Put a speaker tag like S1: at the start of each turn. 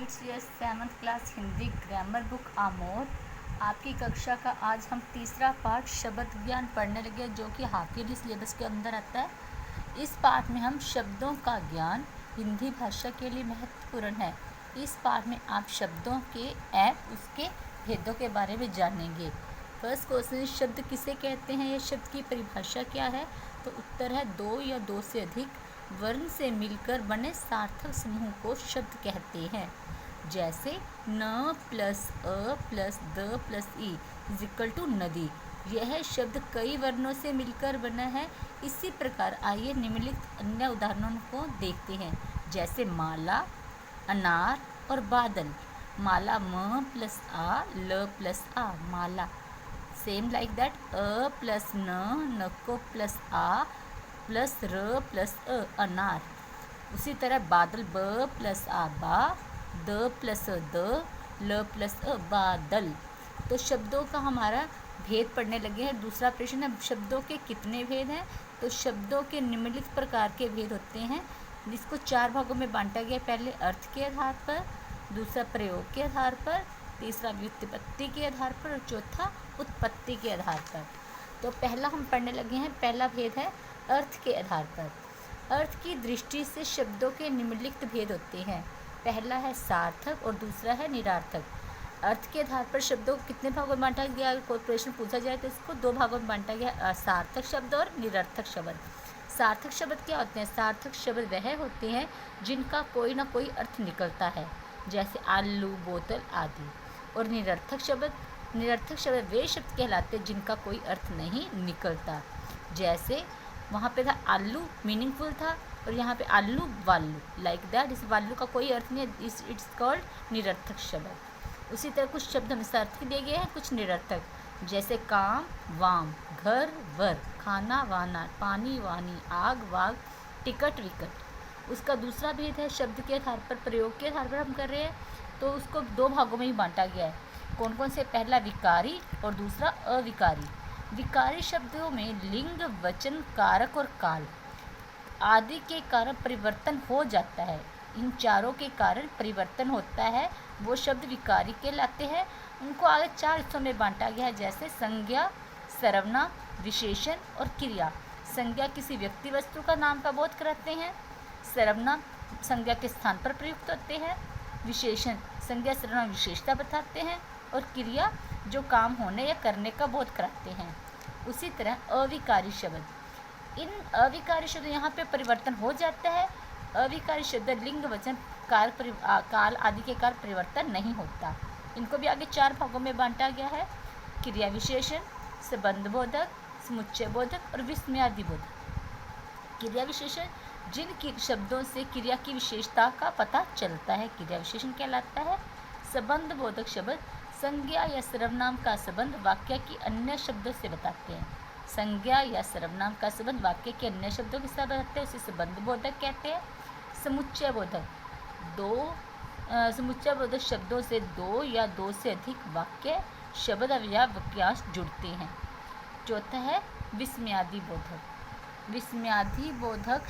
S1: It's your 7th class Hindi grammar book Amod. आपकी कक्षा का आज हम तीसरा पाठ शब्द ज्ञान पढ़ने लगे, जो कि हाफ ईयरली सिलेबस के अंदर आता है। इस पाठ में हम शब्दों का ज्ञान हिंदी भाषा के लिए महत्वपूर्ण है। इस पाठ में आप शब्दों के उसके भेदों के बारे में जानेंगे। फर्स्ट क्वेश्चन, शब्द किसे कहते हैं? यह शब्द की परिभाषा क्या है? तो उत्तर है दो या दो से अधिक वर्ण से मिलकर बने सार्थक समूह को शब्द कहते हैं। जैसे न प्लस अ प्लस द प्लस ई इज इक्वल टू नदी। यह शब्द कई वर्णों से मिलकर बना है। इसी प्रकार आइए निम्नलिखित अन्य उदाहरणों को देखते हैं। जैसे माला, अनार और बादल। माला म प्लस आ, ल प्लस आ, माला। सेम लाइक दैट अ प्लस न को प्लस आ प्लस र प्लस अ, अनार। उसी तरह बादल ब प्लस आ बा, द प्लस द, ल प्लस अ, बादल। तो शब्दों का हमारा भेद पढ़ने लगे हैं। दूसरा प्रश्न है, शब्दों के कितने भेद हैं? तो शब्दों के निम्नलिखित प्रकार के भेद होते हैं, जिसको 4 भागों में बांटा गया। पहले अर्थ के आधार पर, दूसरा प्रयोग के आधार पर, तीसरा व्युत्पत्ति के आधार पर और चौथा उत्पत्ति के आधार पर। तो पहला हम पढ़ने लगे हैं। पहला भेद है अर्थ के आधार पर। अर्थ की दृष्टि से शब्दों के निम्नलिखित भेद होते हैं। पहला है सार्थक और दूसरा है निरार्थक। अर्थ के आधार पर शब्दों को कितने भागों में बांटा गया? कोई प्रश्न पूछा जाए तो इसको 2 भागों में बांटा गया, सार्थक शब्द और निरर्थक शब्द। सार्थक शब्द क्या होते हैं? सार्थक शब्द वह होते हैं जिनका कोई ना कोई अर्थ निकलता है, जैसे आलू, बोतल आदि। और निरर्थक शब्द वे शब्द कहलाते हैं जिनका कोई अर्थ नहीं निकलता। जैसे वहाँ पे था आलू मीनिंगफुल था और यहाँ पे आलू वालू, लाइक दैट। इस वालू का कोई अर्थ नहीं है, इट्स कॉल्ड निरर्थक शब्द। उसी तरह कुछ शब्द हमें सार्थक दिए गए हैं, कुछ निरर्थक। जैसे काम वाम, घर वर, खाना वाना, पानी वानी, आग वाग, टिकट विकट। उसका दूसरा भेद है शब्द के आधार पर, प्रयोग के आधार पर हम कर रहे हैं, तो उसको 2 भागों में ही बांटा गया है। कौन कौन से? पहला विकारी और दूसरा अविकारी। विकारी शब्दों में लिंग, वचन, कारक और काल आदि के कारण परिवर्तन हो जाता है। इन चारों के कारण परिवर्तन होता है, वो शब्द विकारी कहलाते हैं। उनको आगे 4 हिस्सों में बांटा गया है, जैसे संज्ञा, सर्वनाम, विशेषण और क्रिया। संज्ञा किसी व्यक्ति वस्तु का नाम का बोध कराते हैं। सर्वनाम संज्ञा के स्थान पर प्रयुक्त होते हैं। विशेषण संज्ञा सर्वनाम विशेषता बताते हैं। और क्रिया जो काम होने या करने का बोध कराते हैं। उसी तरह अविकारी शब्द, इन अविकारी शब्द यहाँ पे परिवर्तन हो जाता है। अविकारी शब्द लिंग, वचन, काल आदि के कारण परिवर्तन नहीं होता। इनको भी आगे 4 भागों में बांटा गया है। क्रिया विशेषण, संबंध बोधक, समुच्चय बोधक और विस्मयादि बोधक। क्रिया विशेषण जिन शब्दों से क्रिया की विशेषता का पता चलता है, क्रिया विशेषण कहलाता है। संबंध बोधक शब्द संज्ञा या सर्वनाम का संबंध वाक्य की अन्य शब्दों से बताते हैं। संज्ञा या सर्वनाम का संबंध वाक्य के अन्य शब्दों के साथ बताते हैं, उसे संबंध बोधक कहते हैं। समुच्चय बोधक समुच्चय बोधक शब्दों से 2 या 2 से अधिक वाक्य, शब्द या वाक्यांश जुड़ते हैं। चौथा है विस्मयादि बोधक। विस्मयादि बोधक